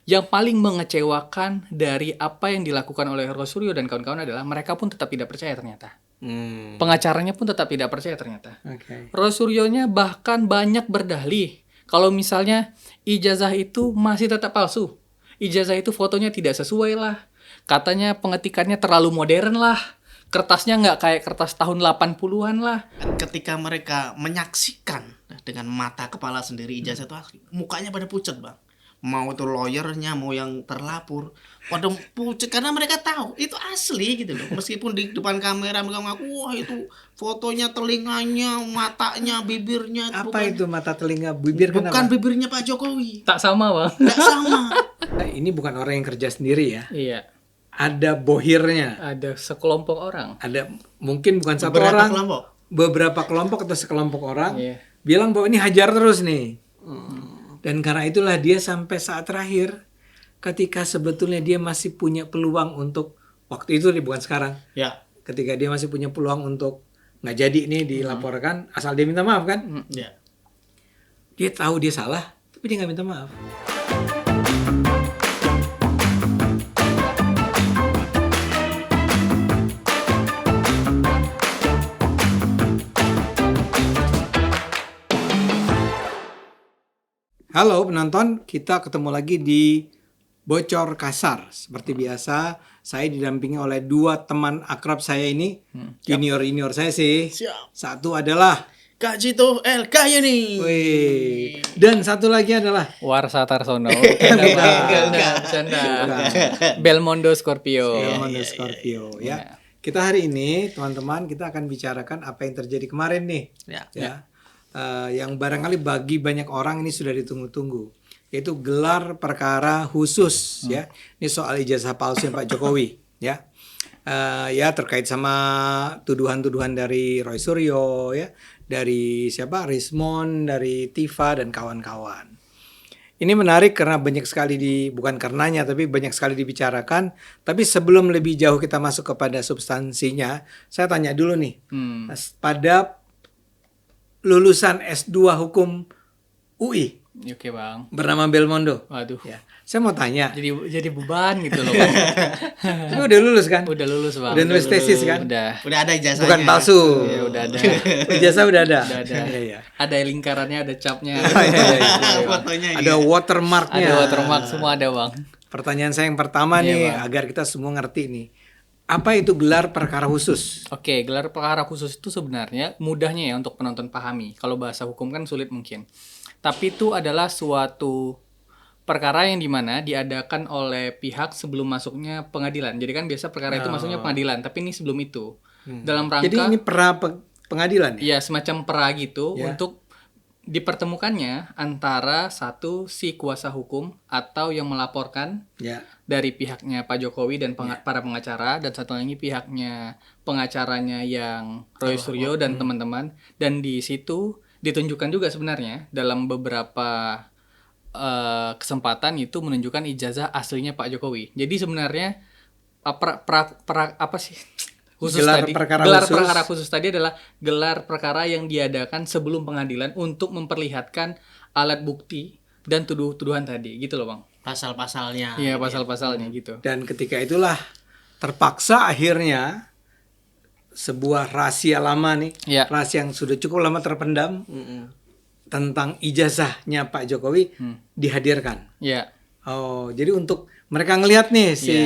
yang paling mengecewakan dari apa yang dilakukan oleh Roy Suryo dan kawan-kawan adalah mereka pun tetap tidak percaya ternyata. Pengacaranya pun tetap tidak percaya ternyata. Roy Suryonya bahkan banyak berdalih kalau misalnya ijazah itu masih tetap palsu. Ijazah itu fotonya tidak sesuai lah. Katanya pengetikannya terlalu modern lah. Kertasnya nggak kayak kertas tahun 80-an lah. Ketika mereka menyaksikan dengan mata kepala sendiri ijazah itu asli, mukanya pada pucat, Bang. Mau itu lawyernya, mau yang terlapor, pada pucat karena mereka tahu itu asli gitu loh. Meskipun di depan kamera mereka ngaku, wah itu fotonya, telinganya, matanya, bibirnya. Apa itu mata, telinga, bibir? Bukan kenapa? bibirnya Pak Jokowi. Tak sama, Bang. Nggak sama. Ini bukan orang yang kerja sendiri ya. Iya. Ada bohirnya. Ada sekelompok orang. Ada mungkin bukan satu Beberapa orang, kelompok. beberapa kelompok atau sekelompok orang Iya. bilang bahwa ini hajar terus nih. Dan karena itulah dia sampai saat terakhir ketika sebetulnya dia masih punya peluang untuk waktu itu nih, bukan sekarang. Ya. Ketika dia masih punya peluang untuk nggak jadi nih dilaporkan, asal dia minta maaf kan. Ya. Dia tahu dia salah, tapi dia nggak minta maaf. Halo penonton, kita ketemu lagi di Bocor Kasar. Seperti biasa, saya didampingi oleh dua teman akrab saya ini, junior-junior saya sih. Siap. Satu adalah, Kak Cito LK ya nih. wih, dan satu lagi adalah, Warsa Tarsono. Bercanda. Belmondo Scorpio. Armando Scorpio ya. Kita hari ini, teman-teman, kita akan bicarakan apa yang terjadi kemarin nih. Ya. Yang barangkali bagi banyak orang ini sudah ditunggu-tunggu, yaitu gelar perkara khusus ya. Ini soal ijazah palsu Pak Jokowi ya. Ya terkait sama tuduhan-tuduhan dari Roy Suryo ya, dari siapa, Rismond, dari Tifa dan kawan-kawan. Ini menarik karena banyak sekali bukan karenanya tapi banyak sekali dibicarakan. Tapi sebelum lebih jauh kita masuk kepada substansinya, saya tanya dulu nih, pada lulusan S2 Hukum UI Oke, Bang. bernama Belmondo. Waduh. Ya, saya mau tanya, Jadi beban gitu loh, Bang. lu udah lulus kan? Udah lulus, Bang. Udah nulis tesis kan? Udah. Udah ada ijazahnya. Bukan palsu. Ya, udah ada. Ijazah udah ada. Udah ada. Iya, iya. Ada lingkarannya, ada capnya. Fotonya Ada watermarknya. Ada watermark semua ada, Bang. Pertanyaan saya yang pertama Iya, nih, Bang. agar kita semua ngerti nih. Apa itu gelar perkara khusus? Oke, gelar perkara khusus itu sebenarnya mudahnya ya untuk penonton pahami. Kalau bahasa hukum kan sulit mungkin. Tapi itu adalah suatu perkara yang dimana diadakan oleh pihak sebelum masuknya pengadilan. Jadi kan biasa perkara itu masuknya pengadilan, tapi ini sebelum itu. Dalam rangka, Jadi ini pengadilan ya? ya semacam pera gitu Ya. untuk dipertemukannya antara satu si kuasa hukum atau yang melaporkan Ya. dari pihaknya Pak Jokowi dan para pengacara, dan satu lagi pihaknya pengacaranya yang Roy Suryo dan teman-teman. Dan di situ ditunjukkan juga sebenarnya dalam beberapa kesempatan itu menunjukkan ijazah aslinya Pak Jokowi. Jadi sebenarnya apa sih khusus Gelar tadi? perkara Gelar khusus. perkara khusus tadi adalah gelar perkara yang diadakan sebelum pengadilan untuk memperlihatkan alat bukti dan tuduhan tadi gitu loh, Bang. pasal-pasalnya. Iya, pasal-pasalnya gitu. Dan ketika itulah terpaksa akhirnya sebuah rahasia lama nih, Iya. rahasia yang sudah cukup lama terpendam tentang ijazahnya Pak Jokowi dihadirkan. Iya. Oh, jadi untuk mereka ngelihat nih si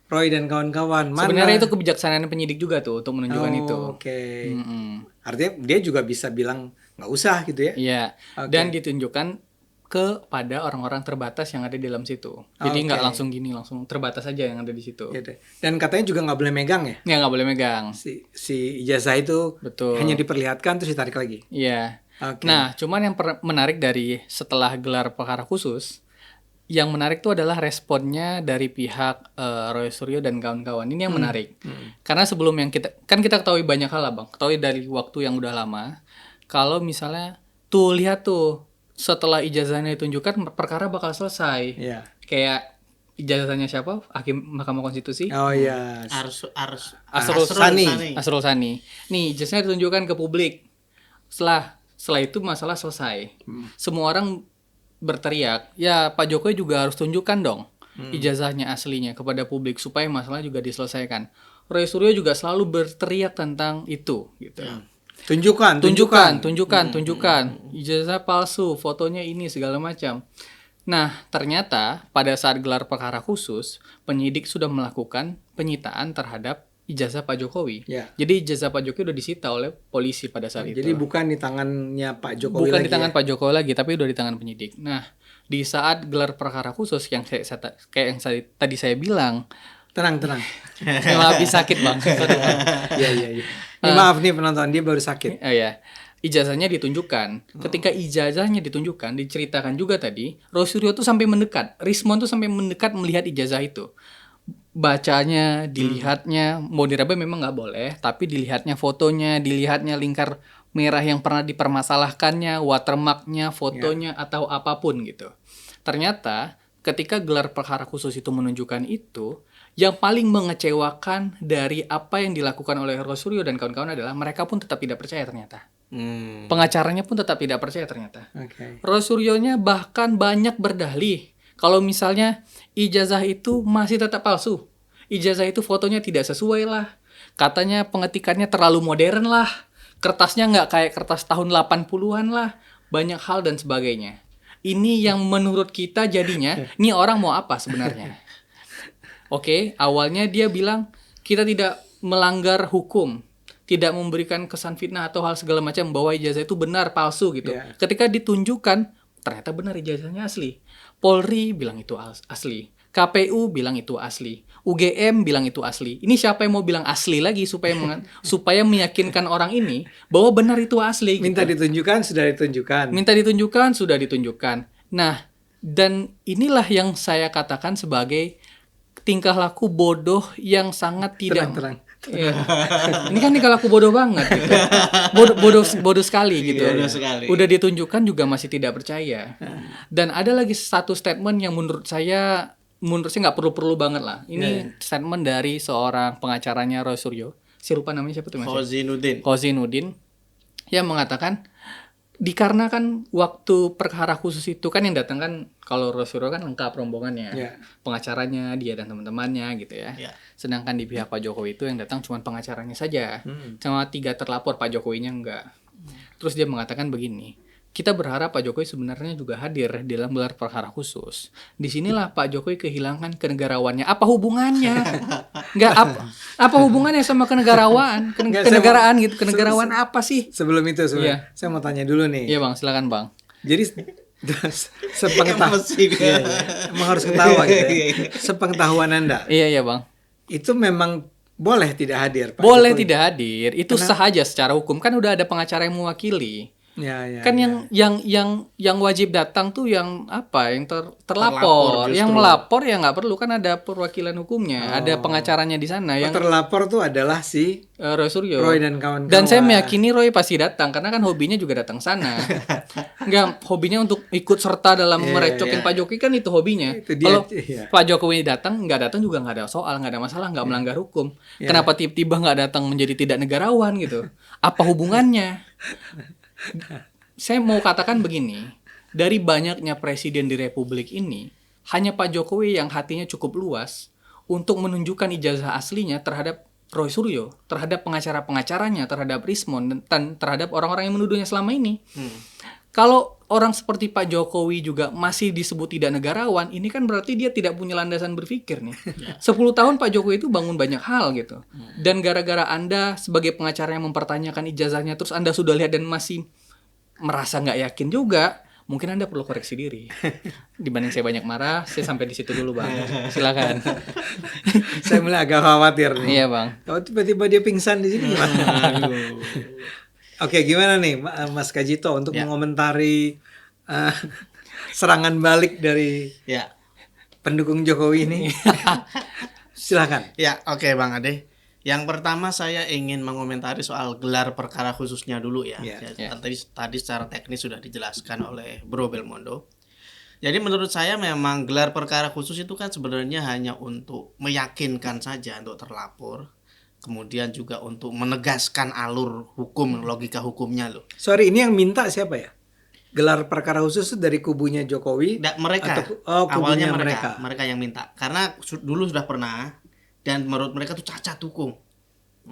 Roy dan kawan-kawan mana. Sebenarnya itu kebijaksanaan penyidik juga tuh untuk menunjukkan itu. Oke. Mm-mm. Artinya dia juga bisa bilang nggak usah gitu ya. Iya. Oke. Dan ditunjukkan kepada orang-orang terbatas yang ada di dalam situ. Jadi nggak Oke. langsung gini, langsung terbatas aja yang ada di situ. Gitu. Dan katanya juga nggak boleh megang ya. Ya nggak boleh megang. Si ijazah itu Betul. hanya diperlihatkan terus ditarik lagi. Iya. Oke. Nah, cuman yang menarik dari setelah gelar perkara khusus, yang menarik itu adalah responnya dari pihak Roy Suryo dan kawan-kawan. Ini yang menarik. Karena sebelum yang kita ketahui banyak hal lah, Bang. Ketahui dari waktu yang udah lama. Kalau misalnya tuh lihat tuh setelah ijazahnya ditunjukkan perkara bakal selesai. Iya. Kayak ijazahnya siapa? Hakim Mahkamah Konstitusi. Oh iya. Asrul Sani. Nih, ijazahnya ditunjukkan ke publik. Setelah itu masalah selesai. Semua orang berteriak, ya Pak Jokowi juga harus tunjukkan dong ijazahnya aslinya kepada publik supaya masalah juga diselesaikan. Roy Suryo juga selalu berteriak tentang itu gitu. Tunjukkan. Tunjukkan. Ijazah palsu, fotonya ini segala macam. Nah, ternyata pada saat gelar perkara khusus, penyidik sudah melakukan penyitaan terhadap ijazah Pak Jokowi. Ya. Jadi ijazah Pak Jokowi udah disita oleh polisi pada saat itu. Jadi bukan di tangannya Pak Jokowi Bukan lagi. di tangan Pak Jokowi lagi, tapi udah di tangan penyidik. Nah, di saat gelar perkara khusus yang tadi saya bilang, Tenang. memang habis sakit bang. Iya. Maaf nih penonton, dia baru sakit. Ya. Ijazahnya ditunjukkan. Ketika ijazahnya ditunjukkan, diceritakan juga tadi, Roy Suryo tuh sampai mendekat. Rismon tuh sampai mendekat melihat ijazah itu. Bacanya, dilihatnya, mau diraba memang nggak boleh, tapi dilihatnya fotonya, dilihatnya lingkar merah yang pernah dipermasalahkannya, watermarknya, fotonya, atau apapun gitu. Ternyata ketika gelar perkara khusus itu menunjukkan itu, yang paling mengecewakan dari apa yang dilakukan oleh Roy Suryo dan kawan-kawan adalah mereka pun tetap tidak percaya ternyata. Pengacaranya pun tetap tidak percaya ternyata. Roy Suryonya bahkan banyak berdalih kalau misalnya ijazah itu masih tetap palsu. Ijazah itu fotonya tidak sesuai lah. Katanya pengetikannya terlalu modern lah. Kertasnya nggak kayak kertas tahun 80-an lah. Banyak hal dan sebagainya. Ini yang menurut kita jadinya, ini orang mau apa sebenarnya? Oke, awalnya dia bilang kita tidak melanggar hukum, tidak memberikan kesan fitnah atau hal segala macam bahwa ijazah itu benar palsu gitu. Yeah. Ketika ditunjukkan ternyata benar ijazahnya asli. Polri bilang itu asli, KPU bilang itu asli, UGM bilang itu asli. Ini siapa yang mau bilang asli lagi supaya supaya meyakinkan orang ini bahwa benar itu asli. Minta gitu. ditunjukkan, sudah ditunjukkan. Nah, dan inilah yang saya katakan sebagai tingkah laku bodoh yang sangat tidak Tenang. Iya. Ini kan tingkah laku bodoh banget gitu. Bodoh sekali gitu. Bodoh sekali. Udah ditunjukkan juga masih tidak percaya. Dan ada lagi satu statement yang menurut saya nggak perlu banget lah. Ini statement dari seorang pengacaranya Roy Suryo. Saya lupa namanya siapa tuh Mas? Khozinuddin yang mengatakan dikarenakan waktu perkara khusus itu kan yang datang kan kalau Roy Suryo kan lengkap rombongannya, pengacaranya dia dan teman-temannya gitu ya. Sedangkan di pihak Pak Jokowi itu yang datang cuma pengacaranya saja, cuma 3 terlapor, Pak Jokowinya enggak. Terus dia mengatakan begini, kita berharap Pak Jokowi sebenarnya juga hadir dalam gelar perkara khusus. Disinilah Pak Jokowi kehilangan kenegarawannya. Apa hubungannya? Nggak apa hubungannya sama kenegarawan? Kenegaraan gitu. Kenegarawan apa sih? Sebelum itu, saya mau tanya dulu nih. Iya bang, silakan bang. Jadi emang harus ketawa gitu ya. Sepengetahuan Anda. Iya bang. Itu memang boleh tidak hadir, Pak Boleh Jokowi? tidak hadir. Itu sah aja secara hukum. Kan udah ada pengacara yang mewakili. Kan yang wajib datang tuh yang apa? Yang terlapor, yang melapor ya nggak perlu, kan ada perwakilan hukumnya, ada pengacaranya di sana. Yang terlapor tuh adalah si Roy Suryo. Roy dan kawan-kawan. Dan saya meyakini Roy pasti datang karena kan hobinya juga datang sana. Nggak, hobinya untuk ikut serta dalam merecokin Pak Jokowi kan itu hobinya. Kalau Pak Jokowi datang nggak datang juga nggak ada soal, nggak ada masalah, nggak melanggar hukum. Kenapa tiba-tiba nggak datang menjadi tidak negarawan gitu? Apa hubungannya? Saya mau katakan begini, dari banyaknya presiden di Republik ini, hanya Pak Jokowi yang hatinya cukup luas untuk menunjukkan ijazah aslinya terhadap Roy Suryo, terhadap pengacara-pengacaranya, terhadap Rismon, dan terhadap orang-orang yang menuduhnya selama ini. Kalau orang seperti Pak Jokowi juga masih disebut tidak negarawan, ini kan berarti dia tidak punya landasan berpikir nih. 10 tahun Pak Jokowi itu bangun banyak hal gitu. Dan gara-gara Anda sebagai pengacara yang mempertanyakan ijazahnya, terus Anda sudah lihat dan masih merasa nggak yakin juga, mungkin Anda perlu koreksi diri. Dibanding saya banyak marah, saya sampai di situ dulu bang. Silakan. Saya mulai agak khawatir nih. Iya bang. Kalau tiba-tiba dia pingsan di sini gimana? Oke, gimana nih Mas Kajito untuk mengomentari serangan balik dari pendukung Jokowi ini? Silakan. Ya, oke Bang Ade. Yang pertama saya ingin mengomentari soal gelar perkara khususnya dulu ya. Tadi secara teknis sudah dijelaskan oleh Bro Belmondo. Jadi menurut saya memang gelar perkara khusus itu kan sebenarnya hanya untuk meyakinkan saja untuk terlapor. Kemudian juga untuk menegaskan alur hukum, logika hukumnya loh. Sorry, ini yang minta siapa ya? gelar perkara khusus dari kubunya Jokowi mereka atau awalnya kubunya mereka yang minta karena dulu sudah pernah dan menurut mereka tuh cacat hukum.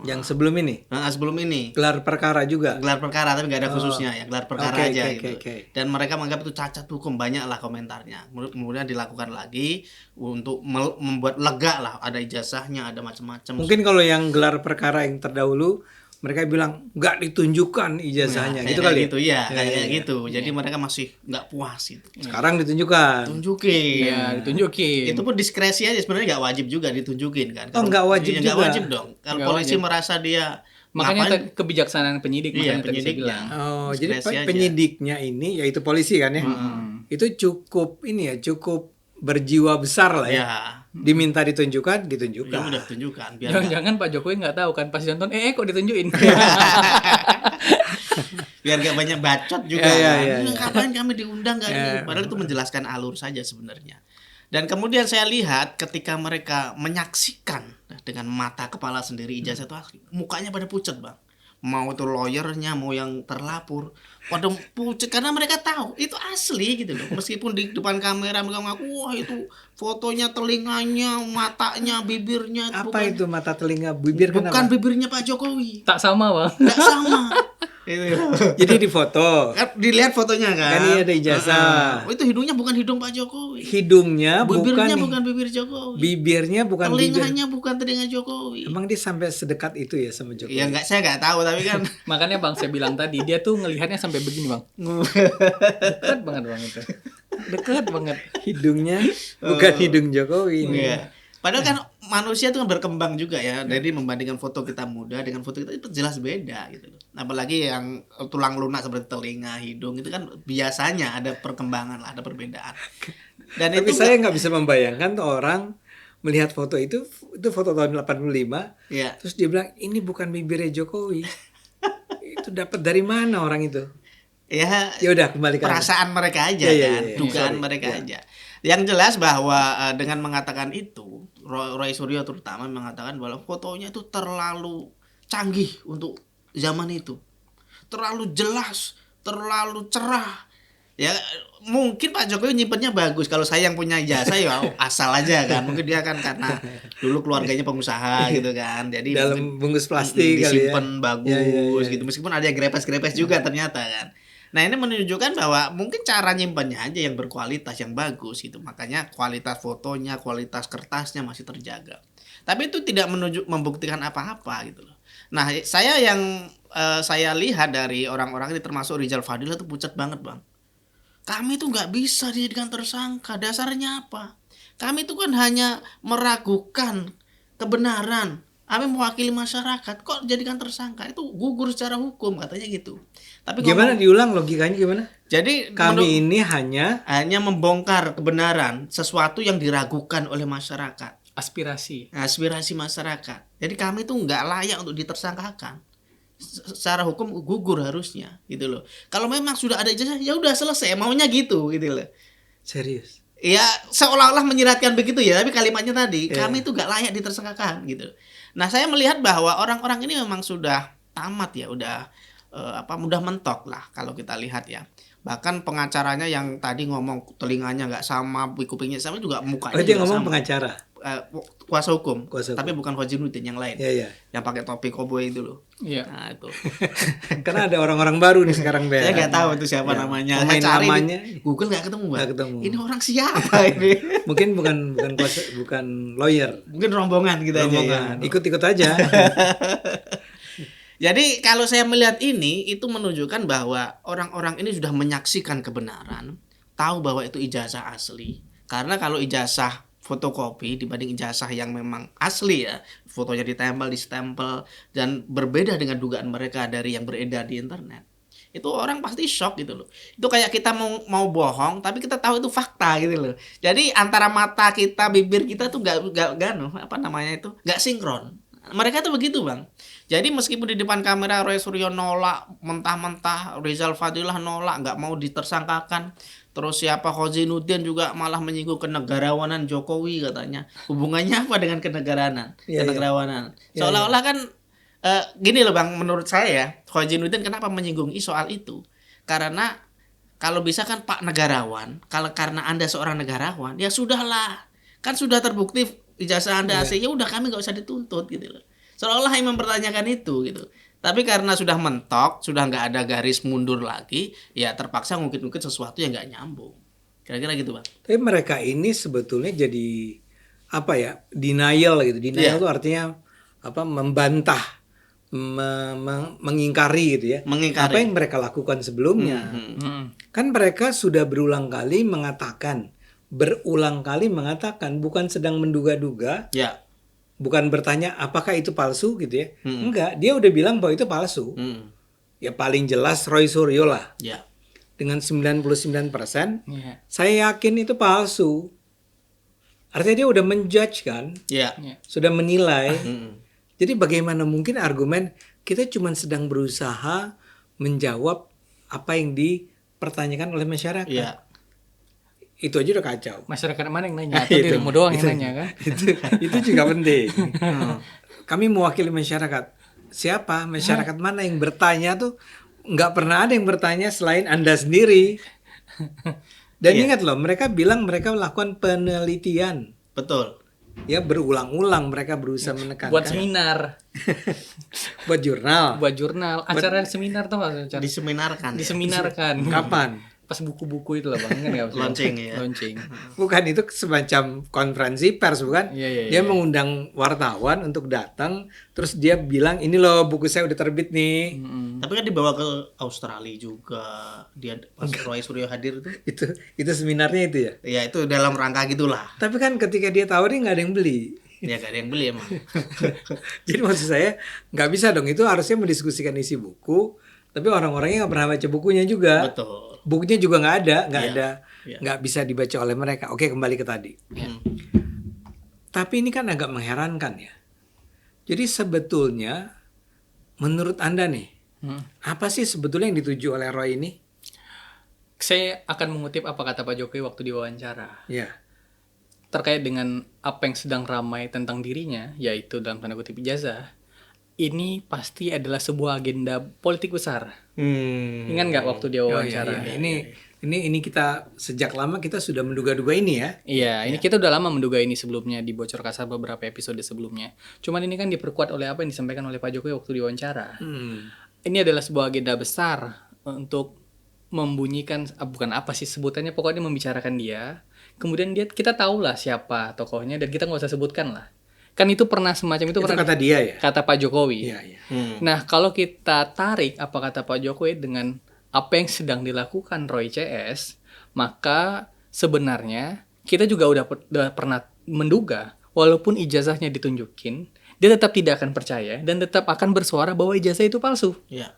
Yang sebelum ini? Nah, sebelum ini. Gelar perkara juga? Gelar perkara, tapi nggak ada khususnya ya. Gelar perkara aja gitu. Okay. Dan mereka menganggap itu cacat hukum. Banyak lah komentarnya. Kemudian dilakukan lagi untuk membuat lega lah. Ada ijazahnya, ada macam-macam. Mungkin kalau yang gelar perkara yang terdahulu, mereka bilang nggak ditunjukkan ijazahnya. Nah, gitu kali gitu, ya. Kayak gitu. Jadi mereka masih nggak puas gitu. Sekarang ditunjukkan. Tunjukin. Ya, ditunjukin. Itu pun diskresi aja, sebenarnya nggak wajib juga ditunjukin kan. Oh, nggak wajib juga. Nggak wajib dong. Kalau polisi merasa dia makanya kebijaksanaan penyidik, iya, makanya tadi saya bilang. Oh, jadi penyidiknya ini yaitu polisi kan ya. Itu cukup berjiwa besar lah ya. Diminta ditunjukkan. Ya udah tunjukkan. Jangan-jangan Pak Jokowi nggak tahu kan pas nonton, kok ditunjukin. Biar gak banyak bacot juga. Kapan kami diundang gak ini? Padahal itu menjelaskan alur saja sebenarnya. Dan kemudian saya lihat ketika mereka menyaksikan dengan mata kepala sendiri ijazah itu asli, mukanya pada pucat bang. Mau itu lawyernya, mau yang terlapor, pada pucat karena mereka tahu itu asli gitu loh. Meskipun di depan kamera mereka ngaku, wah itu fotonya, telinganya, matanya, bibirnya. Apa itu mata, telinga, bibir? Bukan bibirnya Pak Jokowi. Tak sama bang. Tak sama. Jadi di foto. Dilihat fotonya kan. Kan ini ada ijazah. Itu hidungnya bukan hidung Pak Jokowi. Bibirnya bukan bibir Jokowi. Bibirnya bukan telinganya bukan telinga Jokowi. Emang dia sampai sedekat itu ya sama Jokowi? Ya saya nggak tahu tapi kan. Makanya bang saya bilang tadi dia tuh ngelihatnya sampai begini bang. Dekat banget bang itu. Dekat banget. Hidungnya bukan hidung Jokowi. Iya. Padahal kan manusia itu kan berkembang juga ya. Jadi membandingkan foto kita muda dengan foto kita itu jelas beda gitu loh. Apalagi yang tulang lunak seperti telinga, hidung itu kan biasanya ada perkembangan lah, ada perbedaan. Dan tapi saya nggak bisa membayangkan tuh orang melihat foto itu foto tahun 85. Ya. Terus dia bilang ini bukan bibirnya Jokowi. Itu dapat dari mana orang itu? Ya udah kembalikan. Perasaan mereka aja kan, dugaan mereka aja. Yang jelas bahwa dengan mengatakan itu, Roy Suryo terutama mengatakan bahwa fotonya itu terlalu canggih untuk zaman itu. Terlalu jelas, terlalu cerah. Ya mungkin Pak Jokowi nyimpennya bagus. Kalau saya yang punya ijazah ya asal aja kan. Mungkin dia kan karena dulu keluarganya pengusaha gitu kan. Jadi dalam bungkus plastik disimpan bagus gitu. Meskipun ada yang grepes-grepes juga ternyata kan. Nah ini menunjukkan bahwa mungkin cara nyimpannya aja yang berkualitas, yang bagus gitu. Makanya kualitas fotonya, kualitas kertasnya masih terjaga. Tapi itu tidak membuktikan apa-apa gitu loh. Nah saya lihat dari orang-orang ini termasuk Rizal Fadil itu pucat banget bang. Kami tuh nggak bisa dijadikan tersangka. Dasarnya apa? Kami tuh kan hanya meragukan kebenaran. Kami mewakili masyarakat, kok jadikan tersangka? Itu gugur secara hukum katanya gitu. Tapi gimana diulang logikanya gimana? Jadi kami ini hanya membongkar kebenaran sesuatu yang diragukan oleh masyarakat. Aspirasi masyarakat. Jadi kami tuh nggak layak untuk ditersangkakan. Secara hukum gugur harusnya gitu loh. Kalau memang sudah ada ijazah ya udah selesai, maunya gitu loh. Serius? Ya seolah-olah menyiratkan begitu ya, tapi kalimatnya tadi kami tuh nggak layak ditersangkakan gitu. Nah saya melihat bahwa orang-orang ini memang sudah tamat ya, udah mudah mentok lah kalau kita lihat ya. Bahkan pengacaranya yang tadi ngomong telinganya nggak sama, kupingnya sama juga mukanya. Dia juga ngomong sama. pengacara. Kuasa hukum, tapi bukan Fajruddin yang lain. Yang pakai topi koboi itu loh. Nah itu. Karena ada orang-orang baru nih sekarang Saya nggak tahu itu siapa namanya. Pemain namanya. Google nggak ketemu. Ini orang siapa ini? Mungkin bukan lawyer. Mungkin rombongan gitu aja. Ya. Ikut-ikut aja. Jadi kalau saya melihat ini itu menunjukkan bahwa orang-orang ini sudah menyaksikan kebenaran, tahu bahwa itu ijazah asli. Karena kalau ijazah fotokopi dibanding ijazah yang memang asli ya, fotonya ditempel, distempel dan berbeda dengan dugaan mereka dari yang beredar di internet. Itu orang pasti shock gitu loh. Itu kayak kita mau bohong tapi kita tahu itu fakta gitu loh. Jadi antara mata kita, bibir kita tuh nggak sinkron. Mereka tuh begitu bang. Jadi meskipun di depan kamera Roy Suryo nolak mentah-mentah, Rizal Fadilah nolak, nggak mau ditersangkakan. Terus siapa Khozinuddin juga malah menyinggung kenegarawanan Jokowi katanya. Hubungannya apa dengan kenegarawanan? Seolah-olah kan gini loh bang, menurut saya Khozinuddin kenapa menyinggung soal itu? Karena kalau bisa kan Pak negarawan, kalau karena Anda seorang negarawan, ya sudahlah. Kan sudah terbukti ijazah Anda asli, ya udah kami nggak usah dituntut gitu loh. Seolah-olah yang mempertanyakan itu gitu. Tapi karena sudah mentok, sudah nggak ada garis mundur lagi, ya terpaksa ngukit-ngukit sesuatu yang nggak nyambung. Kira-kira gitu, Bang. Tapi mereka ini sebetulnya jadi apa ya? Denial gitu. Denial itu artinya apa? Membantah, mengingkari gitu ya. Mengingkari. Apa yang mereka lakukan sebelumnya. Kan mereka sudah berulang kali mengatakan bukan sedang menduga-duga. Ya. Bukan bertanya apakah itu palsu gitu ya. Enggak, dia udah bilang bahwa itu palsu. Ya paling jelas Roy Suryo lah. Ya. Dengan 99%, saya yakin itu palsu. Artinya dia udah menjudge kan, sudah menilai. Jadi bagaimana mungkin argumen kita cuma sedang berusaha menjawab apa yang dipertanyakan oleh masyarakat. Ya. Itu aja udah kacau. Masyarakat mana yang nanya atau dirimu doang yang nanya kan? Itu juga penting. Kami mewakili masyarakat. Siapa? Masyarakat mana yang bertanya tuh? Nggak pernah ada yang bertanya selain Anda sendiri. Dan ingat loh, mereka bilang mereka melakukan penelitian. Betul. Ya berulang-ulang mereka berusaha menekankan. Buat seminar. Buat jurnal. Buat jurnal. Acara seminar tuh nggak? Diseminarkan. Kapan? Pas buku-buku itu lah Bang. Kan nggak? Launching ya. Launching. Bukan, itu semacam konferensi pers bukan? Iya. Dia mengundang wartawan untuk datang, terus dia bilang ini loh buku saya udah terbit nih. Tapi kan dibawa ke Australia juga. Dia pas Roy Suryo hadir itu. Itu seminarnya itu ya. Ya itu dalam rangka gitulah. Tapi kan ketika dia tawarin nggak ada yang beli. Ya gak ada yang beli emang. Jadi maksud saya nggak bisa dong, itu harusnya mendiskusikan isi buku, tapi orang-orangnya nggak pernah baca bukunya juga. Betul. Bukunya juga nggak ada, nggak bisa dibaca oleh mereka. Oke, kembali ke tadi. Tapi ini kan agak mengherankan ya. Jadi sebetulnya menurut Anda nih, apa sih sebetulnya yang dituju oleh Roy ini? Saya akan mengutip apa kata Pak Jokowi waktu diwawancara. Ya. Terkait dengan apa yang sedang ramai tentang dirinya, yaitu dalam tanda kutip ijazah, ini pasti adalah sebuah agenda politik besar. Ingat nggak waktu dia wawancara? Ini kita sejak lama kita sudah menduga-duga ini ya. Iya, ini kita udah lama menduga ini sebelumnya di Bocor Kasar beberapa episode sebelumnya. Cuman ini kan diperkuat oleh apa yang disampaikan oleh Pak Jokowi waktu diwawancara. Ini adalah sebuah agenda besar untuk membunyikan, bukan apa sih sebutannya, pokoknya membicarakan dia. Kemudian kita tahu lah siapa tokohnya dan kita nggak usah sebutkan lah. Kan itu pernah semacam itu pernah kata dia ya. Kata Pak Jokowi. Iya. Nah, kalau kita tarik apa kata Pak Jokowi dengan apa yang sedang dilakukan Roy CS, maka sebenarnya kita juga udah pernah menduga walaupun ijazahnya ditunjukin, dia tetap tidak akan percaya dan tetap akan bersuara bahwa ijazah itu palsu. Iya.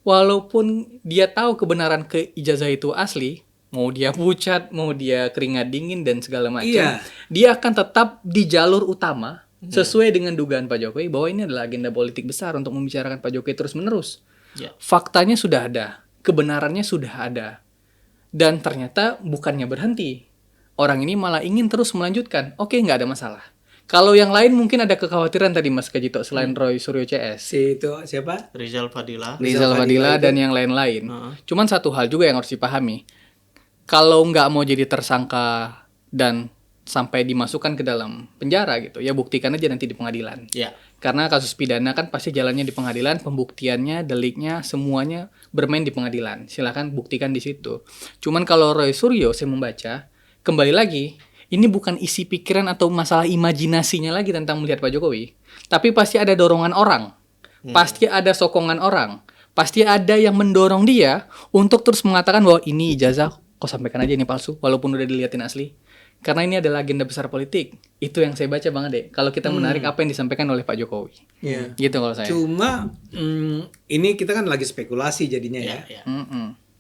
Walaupun dia tahu kebenaran ke ijazah itu asli, mau dia pucat, mau dia keringat dingin dan segala macam, dia akan tetap di jalur utama sesuai dengan dugaan Pak Jokowi bahwa ini adalah agenda politik besar untuk membicarakan Pak Jokowi terus-menerus. Faktanya sudah ada, kebenarannya sudah ada. Dan ternyata bukannya berhenti. Orang ini malah ingin terus melanjutkan. Oke, nggak ada masalah. Kalau yang lain mungkin ada kekhawatiran tadi Mas Kajito selain Roy Suryo CS. Itu siapa? Rizal Fadila Dan yang lain-lain. Cuman satu hal juga yang harus dipahami. Kalau nggak mau jadi tersangka dan sampai dimasukkan ke dalam penjara gitu, ya buktikan aja nanti di pengadilan. Karena kasus pidana kan pasti jalannya di pengadilan, pembuktiannya, deliknya, semuanya bermain di pengadilan. Silakan buktikan di situ. Cuman kalau Roy Suryo, saya membaca, kembali lagi, ini bukan isi pikiran atau masalah imajinasinya lagi tentang melihat Pak Jokowi. Tapi pasti ada dorongan orang. Pasti ada sokongan orang. Pasti ada yang mendorong dia untuk terus mengatakan bahwa ini ijazah, kok sampaikan aja ini palsu, walaupun udah dilihatin asli. Karena ini adalah agenda besar politik. Itu yang saya baca Bang Ade. Kalau kita menarik apa yang disampaikan oleh Pak Jokowi. Gitu kalau saya. Cuma ini kita kan lagi spekulasi jadinya ya.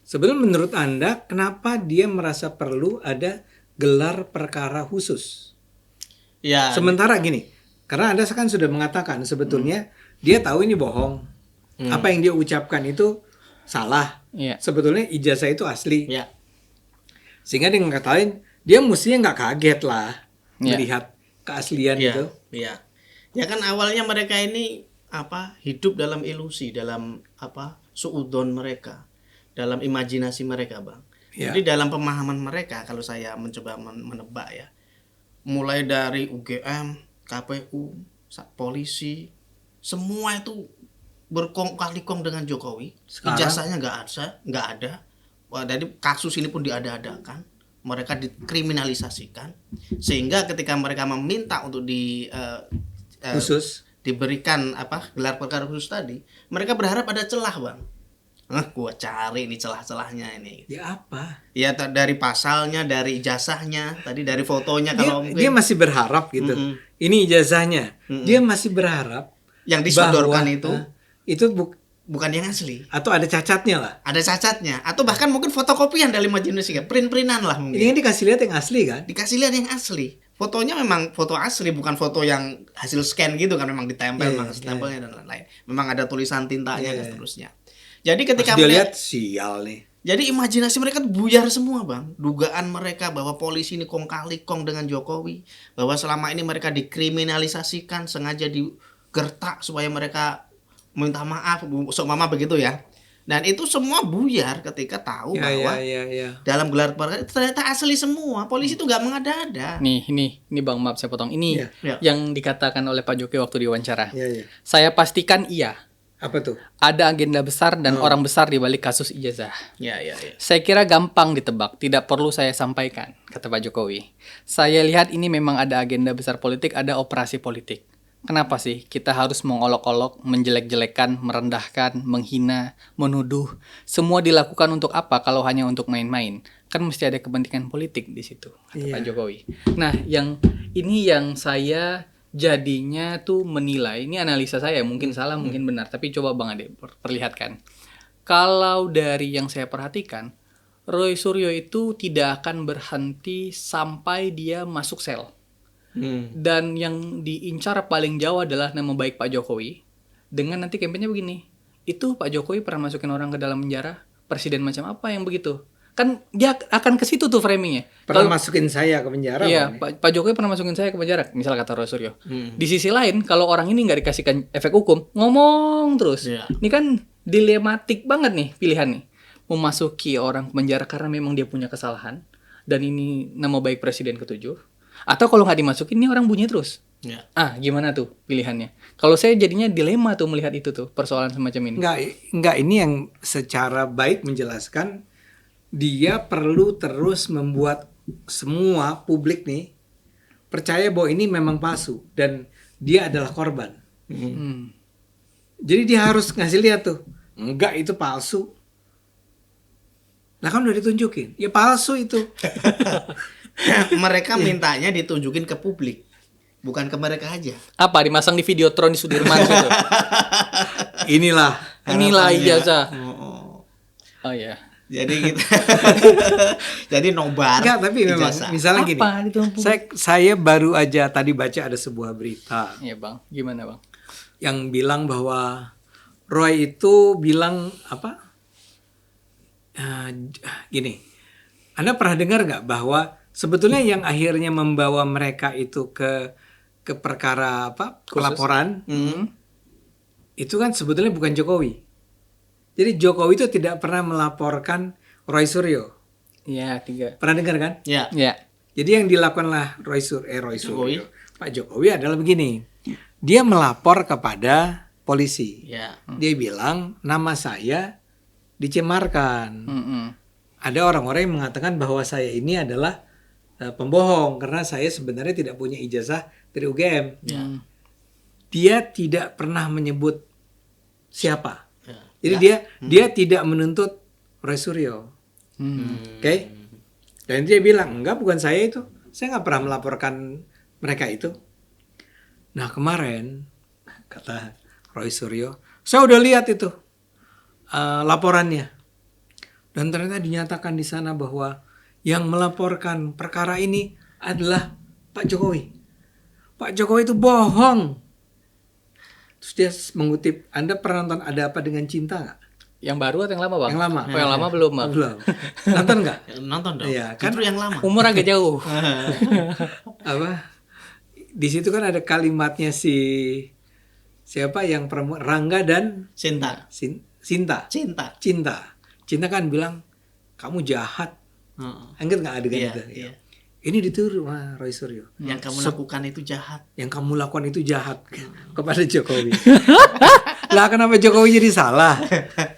Sebenarnya menurut Anda kenapa dia merasa perlu ada gelar perkara khusus? Sementara gini, karena Anda kan sudah mengatakan sebetulnya dia tahu ini bohong. Apa yang dia ucapkan itu salah. Sebetulnya ijazah itu asli. Sehingga dengan kata lain, dia mestinya nggak kaget lah melihat keaslian itu. Ya kan awalnya mereka ini hidup dalam ilusi, dalam suudon mereka, dalam imajinasi mereka, Bang. Ya. Jadi dalam pemahaman mereka, kalau saya mencoba menebak ya, mulai dari UGM, KPU, polisi, semua itu berkong kali kong dengan Jokowi. Sekarang? Ijazahnya nggak ada. Wah, jadi kasus ini pun diada-adakan, mereka dikriminalisasikan, sehingga ketika mereka meminta untuk Khusus. diberikan gelar perkara khusus tadi, mereka berharap ada celah, Bang. Gua cari ini celah-celahnya ini. Ya apa? Ya dari pasalnya, dari ijazahnya, tadi dari fotonya kalau Dia masih berharap gitu. Ini ijazahnya. Dia masih berharap yang disodorkan itu bukan yang asli. Atau ada cacatnya lah. Ada cacatnya, atau bahkan mungkin fotokopian dari majelis, print-printan lah mungkin. Ini dikasih lihat yang asli kan? Dikasih lihat yang asli. Fotonya memang foto asli, bukan foto yang hasil scan gitu kan, memang ditempel, memang stempelnya dan lain-lain. Memang ada tulisan tintanya dan seterusnya. Jadi ketika dia lihat sial nih. Jadi imajinasi mereka tuh buyar semua, Bang. Dugaan mereka bahwa polisi ini kong kali kong dengan Jokowi, bahwa selama ini mereka dikriminalisasikan, sengaja digertak supaya mereka minta maaf, seumpama begitu ya. Dan itu semua buyar ketika tahu bahwa dalam gelar perkara ternyata asli semua. Polisi itu nggak mengada-ada. Nih Bang, maaf saya potong. Ini yang dikatakan oleh Pak Jokowi waktu diwawancara. Saya pastikan iya. Apa tuh? Ada agenda besar dan orang besar di balik kasus ijazah. Ya. Saya kira gampang ditebak, tidak perlu saya sampaikan, kata Pak Jokowi. Saya lihat ini memang ada agenda besar politik, ada operasi politik. Kenapa sih kita harus mengolok-olok, menjelek-jelekan, merendahkan, menghina, menuduh? Semua dilakukan untuk apa kalau hanya untuk main-main? Kan mesti ada kepentingan politik di situ, kata Pak Jokowi. Nah, yang saya jadinya tuh menilai, ini analisa saya, mungkin salah, mungkin benar, tapi coba Bang Ade perlihatkan. Kalau dari yang saya perhatikan, Roy Suryo itu tidak akan berhenti sampai dia masuk sel. Dan yang diincar paling jauh adalah nama baik Pak Jokowi. Dengan nanti kampanye begini, itu Pak Jokowi pernah masukin orang ke dalam penjara, presiden macam apa yang begitu? Kan dia akan ke situ tuh framingnya. Pernah masukin saya ke penjara. Iya, Pak Jokowi pernah masukin saya ke penjara, misal kata Roy Suryo. Di sisi lain, kalau orang ini nggak dikasihkan efek hukum, ngomong terus. Ini kan dilematik banget nih pilihan nih. Memasuki orang ke penjara karena memang dia punya kesalahan, dan ini nama baik presiden ke-7. Atau kalau nggak dimasukin, ini orang bunyi terus. Gimana tuh pilihannya? Kalau saya jadinya dilema tuh melihat itu tuh, persoalan semacam ini. Enggak, ini yang secara baik menjelaskan dia perlu terus membuat semua publik nih percaya bahwa ini memang palsu dan dia adalah korban. Jadi dia harus ngasih lihat tuh, enggak itu palsu. Nah kan udah ditunjukin, ya palsu itu. Mereka mintanya ditunjukin ke publik, bukan ke mereka aja. Apa dimasang di Videotron di Sudirman gitu? Inilah ijazah. Oh ya. Jadi kita jadi nobar. Enggak, tapi memang misalnya gini. Saya baru aja tadi baca ada sebuah berita. Iya, Bang. Gimana, Bang? Yang bilang bahwa Roy itu bilang apa? Gini. Anda pernah dengar nggak bahwa sebetulnya yang akhirnya membawa mereka itu ke perkara pelaporan itu kan sebetulnya bukan Jokowi. Jadi Jokowi itu tidak pernah melaporkan Roy Suryo. Iya, 3. Pernah dengar kan? Iya. Jadi yang dilakukanlah Roy Suryo, Pak Jokowi adalah begini. Dia melapor kepada polisi. Dia bilang nama saya dicemarkan. Ada orang-orang yang mengatakan bahwa saya ini adalah pembohong karena saya sebenarnya tidak punya ijazah dari UGM. Dia tidak pernah menyebut siapa. Jadi dia tidak menuntut Roy Suryo. Oke? Dan dia bilang, enggak, bukan saya itu. Saya nggak pernah melaporkan mereka itu. Nah kemarin, kata Roy Suryo, saya udah lihat itu laporannya. Dan ternyata dinyatakan di sana bahwa yang melaporkan perkara ini adalah Pak Jokowi. Pak Jokowi itu bohong. Terus dia mengutip, Anda pernah nonton Ada Apa Dengan Cinta nggak? Yang baru atau yang lama, Bang? Yang lama. Oh, yang lama belum, Bang. Belum. Nonton nggak? Nonton dong. Iya, kan Justru yang lama. Umur agak jauh. Apa? Di situ kan ada kalimatnya siapa yang perempuan, Rangga dan Cinta. Cinta. Cinta kan bilang, kamu jahat. Ingat nggak adegan Iya, itu? iya. Ini dituduh sama Roy Suryo. Yang kamu lakukan itu jahat. Yang kamu lakukan itu jahat kepada Jokowi. Lah kenapa Jokowi jadi salah?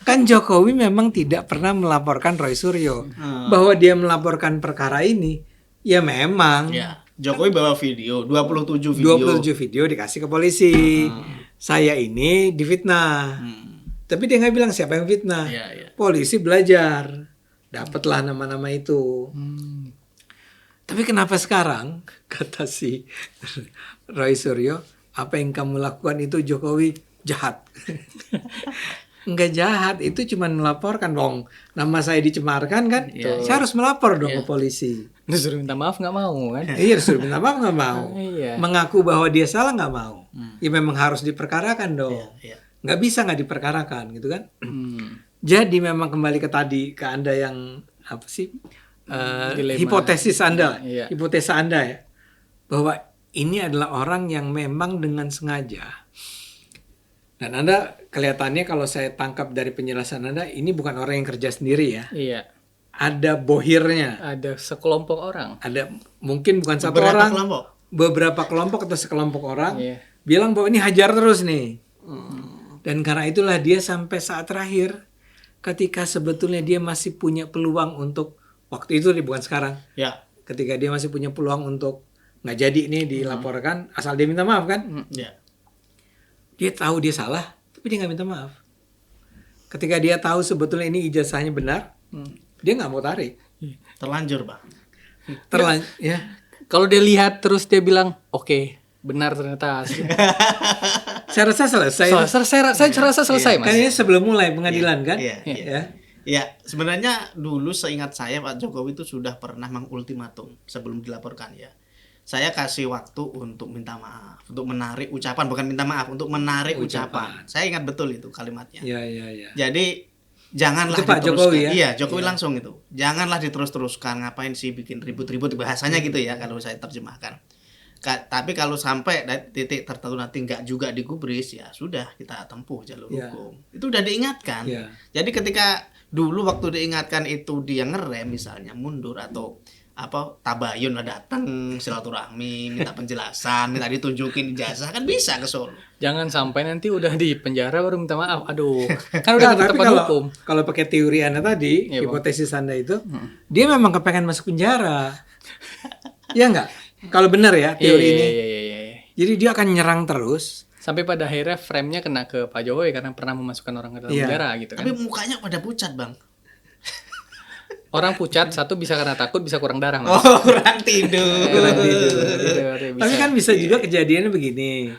Kan Jokowi memang tidak pernah melaporkan Roy Suryo. Bahwa dia melaporkan perkara ini, ya memang. Ya. Jokowi bawa video, 27 video. 27 video dikasih ke polisi. Saya ini difitnah. Tapi dia nggak bilang siapa yang fitnah. Iya, iya. Polisi belajar. Dapatlah nama-nama itu. Tapi kenapa sekarang, kata si Roy Suryo, apa yang kamu lakukan itu Jokowi jahat. Enggak jahat, itu cuma melaporkan dong. Nama saya dicemarkan kan, saya harus melapor dong ke polisi. Disuruh minta maaf nggak mau kan? Iya, disuruh minta maaf nggak mau. Iya. Mengaku bahwa dia salah nggak mau. Ya memang harus diperkarakan dong. Iya. Nggak bisa nggak diperkarakan gitu kan. Jadi memang kembali ke tadi, ke Anda yang apa sih? Hipotesis Anda, hipotesa Anda ya, bahwa ini adalah orang yang memang dengan sengaja. Dan Anda kelihatannya kalau saya tangkap dari penjelasan Anda, ini bukan orang yang kerja sendiri ya. Iya. Ada bohirnya. Ada sekelompok orang. Ada mungkin bukan satu Beberapa orang, kelompok. beberapa kelompok atau sekelompok orang bilang bahwa ini hajar terus nih. Dan karena itulah dia sampai saat terakhir, ketika sebetulnya dia masih punya peluang untuk waktu itu bukan sekarang. Ya. Ketika dia masih punya peluang untuk nggak jadi nih dilaporkan, asal dia minta maaf kan? Ya. Dia tahu dia salah, tapi dia nggak minta maaf. Ketika dia tahu sebetulnya ini ijazahnya benar, dia nggak mau tarik. Terlanjur, Bang. Ya. Kalau dia lihat terus dia bilang, oke, benar ternyata asli. Saya rasa selesai. Saya rasa selesai, Mas. Kan ini sebelum mulai pengadilan kan? Iya. Ya. Ya, sebenarnya dulu seingat saya Pak Jokowi itu sudah pernah mengultimatum sebelum dilaporkan ya. Saya kasih waktu untuk minta maaf, untuk menarik ucapan, bukan minta maaf, untuk menarik ucapan. Saya ingat betul itu kalimatnya. Iya. Jadi janganlah itu Pak Jokowi ya? Iya, Jokowi langsung itu. Janganlah diterus-teruskan, ngapain sih bikin ribut-ribut, bahasanya gitu ya kalau saya terjemahkan. Tapi kalau sampai titik tertentu nanti nggak juga digubris, ya sudah kita tempuh jalur hukum. Itu udah diingatkan. Jadi ketika dulu waktu diingatkan itu dia ngerem misalnya mundur atau tabayun lah datang silaturahmi minta penjelasan minta ditunjukin ijazah kan bisa ke Solo. Jangan sampai nanti udah di penjara baru minta maaf. Aduh, kan udah di tempat hukum. Kalau pakai teori Anda tadi, hipotesis Anda itu, dia memang kepengen masuk penjara. Ya enggak? Kalau benar ya teori ini. Iya. Jadi dia akan nyerang terus. Sampai pada akhirnya frame-nya kena ke Pak Jokowi karena pernah memasukkan orang ke dalam penjara gitu kan. Tapi mukanya pada pucat, Bang. Orang pucat, satu bisa karena takut, bisa kurang darah, Mas. Oh, kurang tidur. Tapi kan bisa juga kejadiannya begini.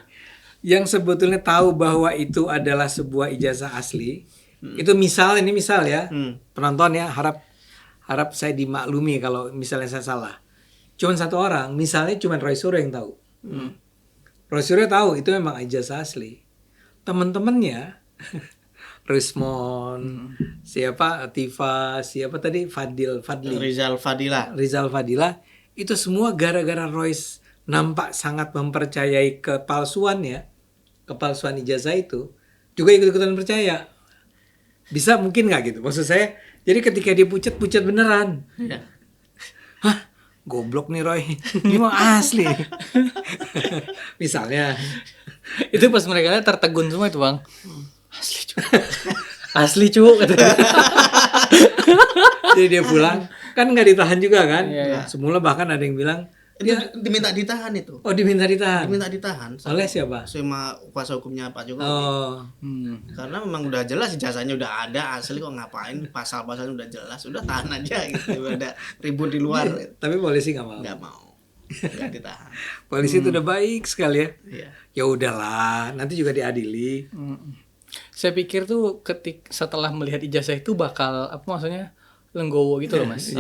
Yang sebetulnya tahu bahwa itu adalah sebuah ijazah asli. Itu misal ya. Penonton ya, harap saya dimaklumi kalau misalnya saya salah. Cuman satu orang, misalnya cuman Roy Suryo yang tahu. Roy Suryo tahu itu memang ijazah asli. Teman-temannya Rismon, siapa Tifa, siapa tadi Fadli, Rizal Fadila, itu semua gara-gara Royce nampak sangat mempercayai kepalsuan ijazah itu, juga ikut-ikutan percaya. Bisa mungkin nggak gitu? Maksud saya, jadi ketika dia pucat beneran. Ya. Hah? Goblok nih Roy, ini mah asli. Misalnya. Itu pas mereka lihat tertegun semua itu, Bang. Asli cu katanya. Jadi dia pulang kan nggak ditahan juga kan. Iya. Semula bahkan ada yang bilang Itu diminta ditahan itu. Oh, diminta ditahan. Diminta ditahan. Oleh siapa? Sama kuasa hukumnya Pak Jokowi. Oh. Karena memang udah jelas ijazahnya udah ada, asli kok ngapain, pasal-pasalnya udah jelas, udah tahan aja gitu. Ada ribut di luar. Tapi polisi nggak mau. Nggak mau. Nggak ditahan. Polisi itu udah baik sekali ya. Iya. Ya udahlah, nanti juga diadili. Saya pikir tuh setelah melihat ijazah itu bakal apa maksudnya lenggowo gitu loh, Mas.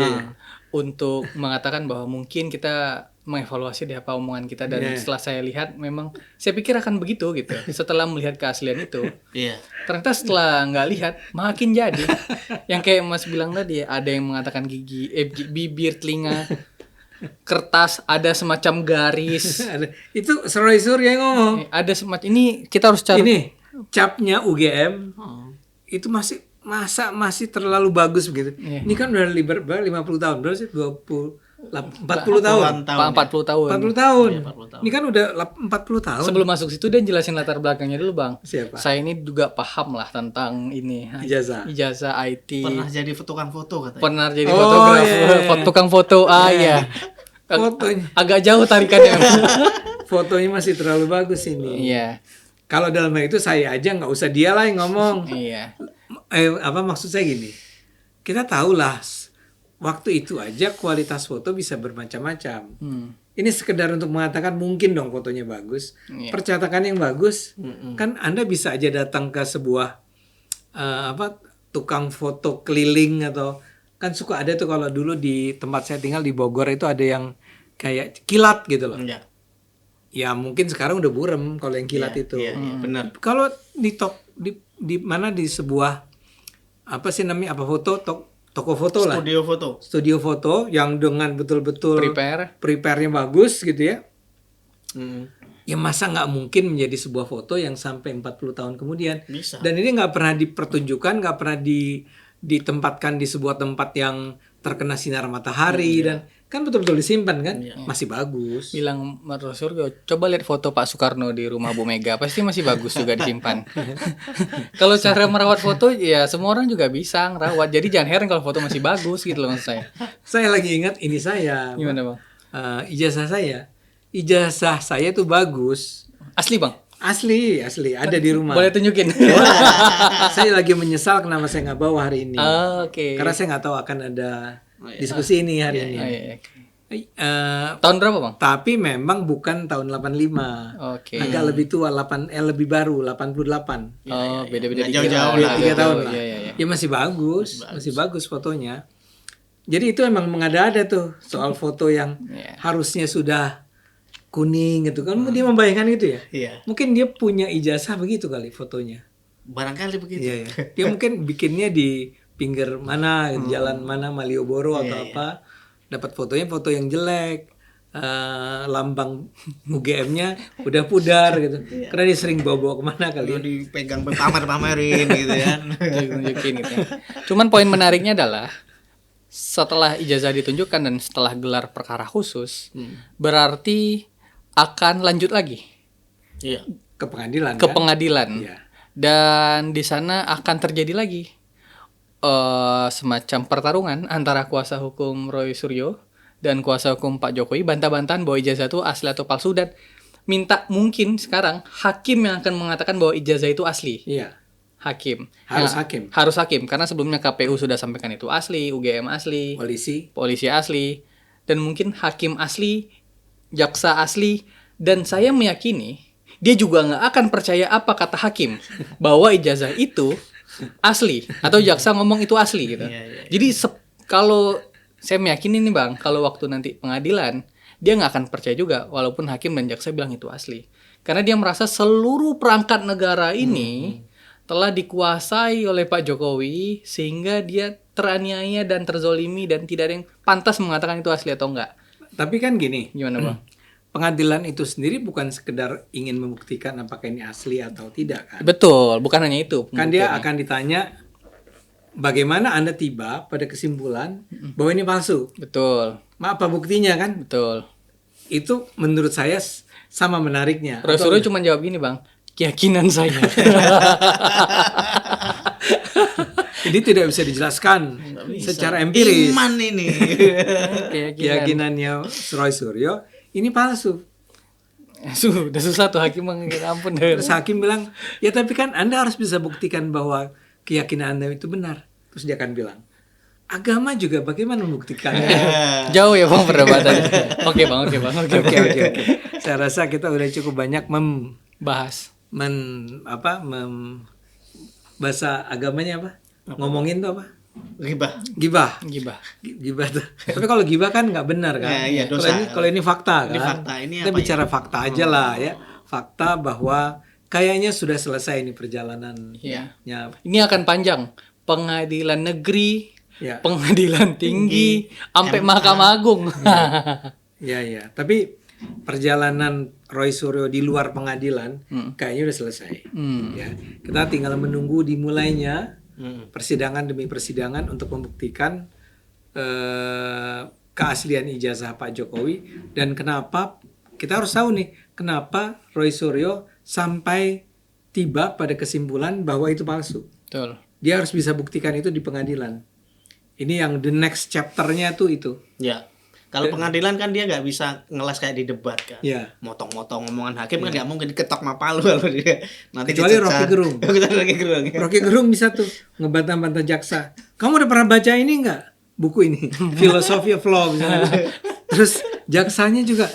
Untuk mengatakan bahwa mungkin kita mengevaluasi deh apa omongan kita, dan setelah saya lihat memang saya pikir akan begitu gitu. Setelah melihat keaslian itu. Iya. Ternyata setelah nggak lihat makin jadi. Yang kayak Mas bilang tadi, ada yang mengatakan bibir, telinga, kertas, ada semacam garis. Itu Roy Suryo yang ngomong. Ada semacam ini kita harus cari. Ini capnya UGM itu masih masa masih terlalu bagus begitu. Iya. Ini kan udah 50 tahun, berapa sih? 40 tahun. 40 tahun. 40 tahun. Iya, 40 tahun. Ini kan udah 40 tahun. Sebelum masuk situ dan jelasin latar belakangnya dulu, Bang. Siapa? Saya ini juga paham lah tentang ini. Ijazah. Ijazah IT. Pernah jadi tukang foto katanya. Pernah jadi Oh, fotografer, iya. tukang foto. Iya. Fotonya. Agak jauh tarikannya. Fotonya masih terlalu bagus ini. Iya. Kalau dalam hal itu saya aja nggak usah dia lah yang ngomong. Iya. Apa maksud saya gini? Kita tahulah waktu itu aja kualitas foto bisa bermacam-macam. Ini sekedar untuk mengatakan mungkin dong fotonya bagus. Iya. Percetakan yang bagus kan Anda bisa aja datang ke sebuah tukang foto keliling atau kan suka ada tuh kalau dulu di tempat saya tinggal di Bogor itu ada yang kayak kilat gitu loh. Iya. Ya mungkin sekarang udah burem kalau yang kilat itu. Iya, benar. Kalau di mana di sebuah apa sih namanya toko foto lah. Studio foto. Studio foto yang dengan betul-betul prepare-nya bagus gitu ya. Ya masa nggak mungkin menjadi sebuah foto yang sampai 40 tahun kemudian. Bisa. Dan ini nggak pernah dipertunjukkan, nggak pernah ditempatkan di sebuah tempat yang terkena sinar matahari dan kan betul-betul disimpan kan, masih bagus. Bilang Mas Suryo, coba lihat foto Pak Soekarno di rumah Bu Mega, pasti masih bagus juga disimpan. Kalau cara merawat foto ya semua orang juga bisa ngerawat. Jadi jangan heran kalau foto masih bagus gitu loh maksud saya. Saya lagi ingat ini saya. Gimana, Bang? Ijazah saya tuh bagus. Asli, Bang? Asli ada di rumah. Boleh tunjukin? Saya lagi menyesal kenapa saya nggak bawa hari ini. Oke. Karena saya nggak tahu akan ada diskusi ini hari ini. Tahun berapa, Bang? Tapi memang bukan tahun 85. Oke. Agak lebih tua, lebih baru, 88. Oh, beda-beda Nggak jauh-jauh lah. 3 tahun lah. Iya. Ya masih bagus, masih bagus fotonya. Jadi itu emang mengada-ada tuh soal foto yang harusnya sudah kuning gitu kan. Dia membayangkan gitu ya. Iya. Mungkin dia punya ijazah begitu kali fotonya. Barangkali begitu. Iya. Dia mungkin bikinnya di pinggir mana, jalan mana Malioboro atau apa. Dapat fotonya foto yang jelek. Lambang UGM-nya udah pudar gitu. Karena dia sering bawa-bawa kemana kali. Kalau dipegang pamer-pamerin gitu kan. Tunjukin gitu. Cuman poin menariknya adalah setelah ijazah ditunjukkan dan setelah gelar perkara khusus, berarti akan lanjut lagi. Iya. Ke pengadilan. Ke pengadilan. Iya. Dan di sana akan terjadi lagi semacam pertarungan antara kuasa hukum Roy Suryo dan kuasa hukum Pak Jokowi, bantah-bantahan bahwa ijazah itu asli atau palsu, dan minta mungkin sekarang hakim yang akan mengatakan bahwa ijazah itu asli. Iya. Hakim. Harus hakim karena sebelumnya KPU sudah sampaikan itu asli, UGM asli, polisi asli, dan mungkin hakim asli, jaksa asli, dan saya meyakini dia juga nggak akan percaya apa kata hakim bahwa ijazah itu asli atau jaksa ngomong itu asli gitu. Jadi kalau saya meyakini nih Bang, kalau waktu nanti pengadilan dia nggak akan percaya juga walaupun hakim dan jaksa bilang itu asli, karena dia merasa seluruh perangkat negara ini telah dikuasai oleh Pak Jokowi sehingga dia teraniaya dan terzolimi dan tidak ada yang pantas mengatakan itu asli atau enggak. Tapi kan gini. Gimana Bang? Pengadilan itu sendiri bukan sekedar ingin membuktikan apakah ini asli atau tidak kan. Betul, bukan hanya itu. Kan dia akan ditanya bagaimana Anda tiba pada kesimpulan bahwa ini palsu. Betul. Apa buktinya kan? Betul. Itu menurut saya sama menariknya. Rasulullah cuma jawab gini Bang, keyakinan saya. Jadi tidak bisa dijelaskan secara empiris. Iman ini. Keyakinannya Roy Suryo ini palsu. Sudah susah tuh hakim Bang, ampun. Terus hakim bilang, ya tapi kan Anda harus bisa buktikan bahwa keyakinan Anda itu benar. Terus dia akan bilang, agama juga bagaimana membuktikannya? Jauh ya Bang perdebatan. Oke Bang. Saya rasa kita udah cukup banyak bahas bahasa agamanya apa? Ngomongin tuh apa? Gibah tuh. Tapi kalau gibah kan nggak benar kan? Iya, dosa. Kalau ini fakta kan? Ini fakta. Ini kita apa bicara fakta aja lah ya. Fakta bahwa kayaknya sudah selesai ini perjalanannya. Iya. Ini akan panjang. Pengadilan negeri, pengadilan tinggi, sampai Mahkamah Agung. Ya. Tapi perjalanan Roy Suryo di luar pengadilan kayaknya udah selesai. Ya. Kita tinggal menunggu dimulainya persidangan demi persidangan untuk membuktikan keaslian ijazah Pak Jokowi. Dan kenapa kita harus tahu nih, kenapa Roy Suryo sampai tiba pada kesimpulan bahwa itu palsu. Betul. Dia harus bisa buktikan itu di pengadilan. Ini yang the next chapter-nya tuh itu. Ya. Kalau pengadilan kan dia nggak bisa ngeles kayak di debat kan. Ya. Motong-motong omongan hakim kan nggak mungkin diketok mapalu kalau dia. Nanti Kecuali Rocky Gerung. Rocky Gerung. Rocky Gerung bisa tuh ngebantah-bantah jaksa. Kamu udah pernah baca ini nggak? Buku ini, Philosophy of Law misalnya. Terus jaksanya juga.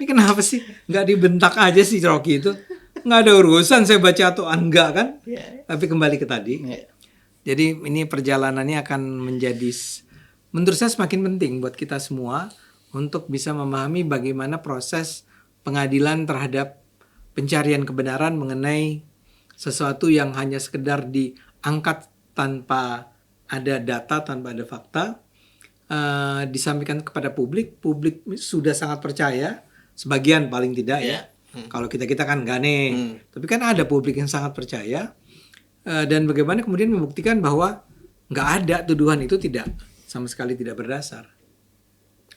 Ini kenapa sih nggak dibentak aja sih Rocky itu? Nggak ada urusan saya baca atau enggak kan? Tapi kembali ke tadi. Jadi ini perjalanannya akan menjadi, menurut saya semakin penting buat kita semua untuk bisa memahami bagaimana proses pengadilan terhadap pencarian kebenaran mengenai sesuatu yang hanya sekedar diangkat tanpa ada data, tanpa ada fakta, disampaikan kepada publik. Publik sudah sangat percaya, sebagian paling tidak ya. Kalau kita kan enggak nih. Tapi kan ada publik yang sangat percaya. Dan bagaimana kemudian membuktikan bahwa nggak ada tuduhan itu sama sekali tidak berdasar.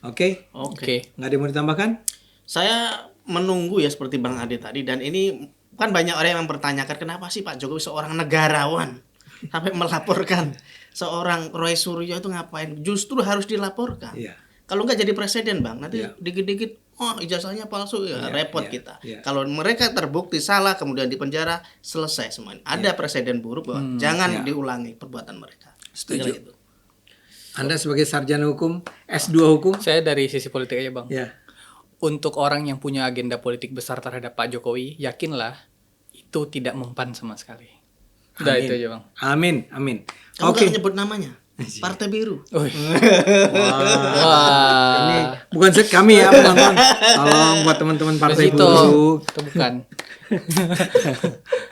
Oke. Nggak ada yang mau ditambahkan? Saya menunggu ya seperti Bang Ade tadi, dan ini kan banyak orang yang mempertanyakan kenapa sih Pak Jokowi seorang negarawan sampai melaporkan seorang Roy Suryo itu ngapain? Justru harus dilaporkan. Kalau nggak jadi presiden Bang, nanti dikit-dikit ijazahnya palsu repot kita. Kalau mereka terbukti salah kemudian dipenjara, selesai semuanya. Ada presiden buruk bahwa jangan diulangi perbuatan mereka. Setuju. Gitu. Anda sebagai sarjana hukum, S2 hukum? Saya dari sisi politik aja Bang. Ya. Untuk orang yang punya agenda politik besar terhadap Pak Jokowi, yakinlah itu tidak mempan sama sekali. Udah itu aja Bang. Amin. Kamu nggak nyebut namanya? Partai Biru. Wah. Ini bukan set kami ya, teman-teman. Tolong buat teman-teman Partai Biru. Itu bukan.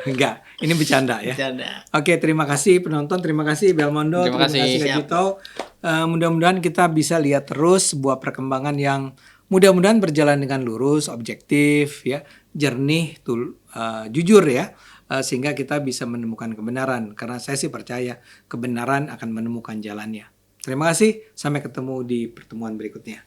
Enggak, ini bercanda ya. Bercanda. Oke, terima kasih penonton, terima kasih Belmondo, terima kasih Gito. Mudah-mudahan kita bisa lihat terus sebuah perkembangan yang mudah-mudahan berjalan dengan lurus, objektif, ya, jernih, jujur ya. Sehingga kita bisa menemukan kebenaran, karena saya sih percaya kebenaran akan menemukan jalannya. Terima kasih, sampai ketemu di pertemuan berikutnya.